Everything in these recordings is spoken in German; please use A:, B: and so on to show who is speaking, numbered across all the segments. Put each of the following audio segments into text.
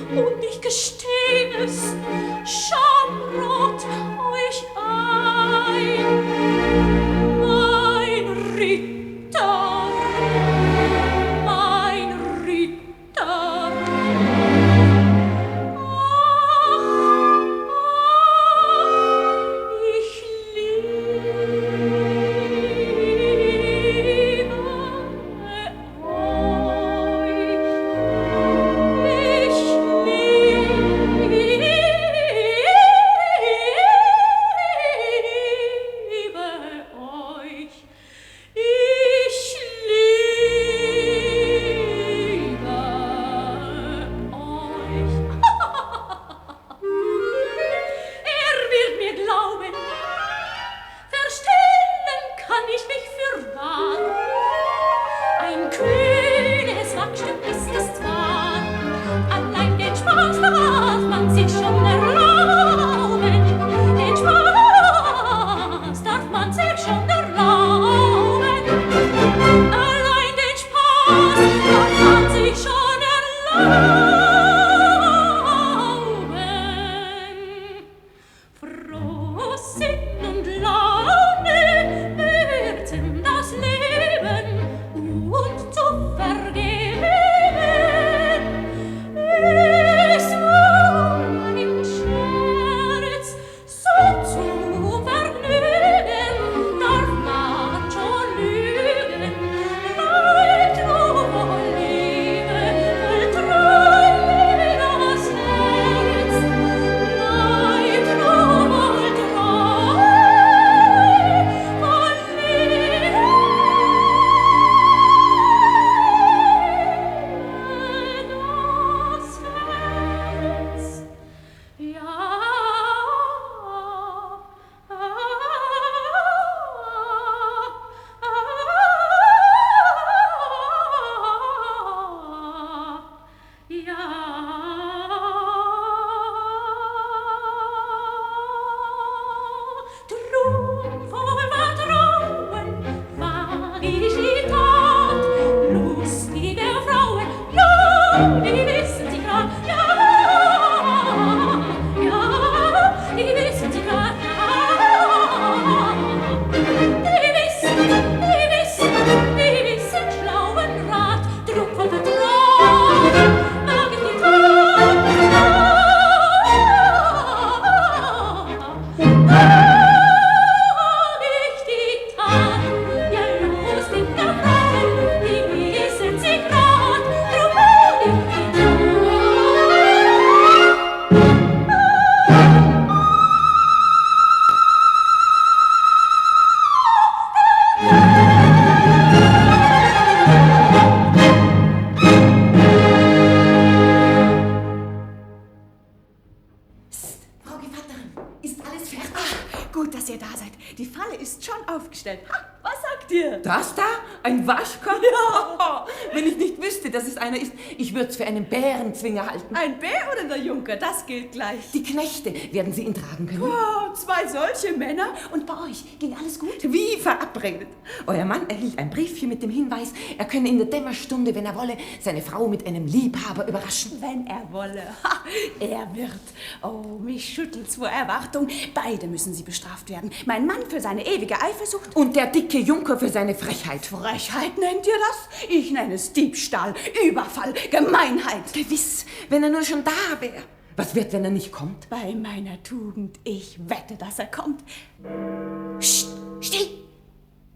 A: und ich gesteh es, schamrot euch ein. Mein Ritter, mein Ritter, ich liebe euch. Ich liebe euch. Er wird mir glauben, verstellen kann ich mich für wahr. Ein kühnes Wagstück ist es zwar, allein den Spaß darf man sich schon erlauben. Den Spaß darf man sich schon erlauben. Allein den Spaß darf man sich schon erlauben. Frohsinn und Laune würzen das Leben und zu vergeben ist man im Scherz so zu vergnügen, darf man schon lügen. Bleibt nur Liebe, vertreu das Herz. Bleibt nur treu, das Herz. Ja, drum voll Vertrauen wag ich die Tat, lustige Frauen, ja, die wissen sie grad, ja, ja, die wissen sie grad, ja, die wissen schlauen Rat, drum voll Vertrauen wag ich die Tat, ich die Tat, ja, lustige Frauen, die wissen sie grad, drum wag ich die Tat.
B: Frau Gevatterin, ist alles fertig? Gut, dass ihr da seid. Die Falle ist schon aufgestellt. Ha, was sagt ihr?
C: Das da? Ein Waschkopf? Ja. Wenn ich nicht wüsste, dass es einer ist, ich würde es für einen Bärenzwinger halten.
B: Ein Bär oder der Junker? Das gilt gleich.
C: Die Knechte, werden sie ihn tragen können?
B: Oh, 2 solche Männer. Und bei euch ging alles gut?
C: Wie verabredet. Euer Mann erhielt ein Briefchen mit dem Hinweis, er könne in der Dämmerstunde, wenn er wolle, seine Frau mit einem Liebhaber überraschen.
B: Wenn er wolle. Ha, er wird. Oh, mich schüttelt's vor Erwartung. Beide müssen sie bestraft werden. Mein Mann für seine ewige Eifersucht.
C: Und der dicke Junker für seine Frechheit.
B: Frechheit nennt ihr das? Ich nenne es Diebstahl, Überfall, Gemeinheit.
C: Gewiss, wenn er nur schon da wäre. Was wird, wenn er nicht kommt?
B: Bei meiner Tugend, ich wette, dass er kommt. Psst, still!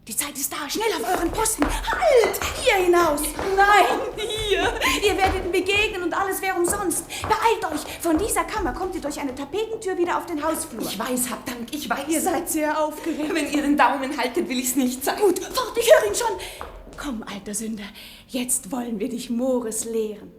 B: Die Zeit ist da, schnell auf euren Posten. Halt! Hier hinaus! Nein, hier! Ihr werdet ihm begegnen und alles wäre umsonst. Beeilt euch! Von dieser Kammer kommt ihr durch eine Tapetentür wieder auf den Hausflur.
C: Ich weiß, hab Dank, ich weiß.
B: Ihr seid sehr aufgeregt.
C: Wenn ihr den Daumen haltet, will ich's nicht sein.
B: Gut, fort, ich höre ihn schon. Komm, alter Sünder, jetzt wollen wir dich Mores lehren.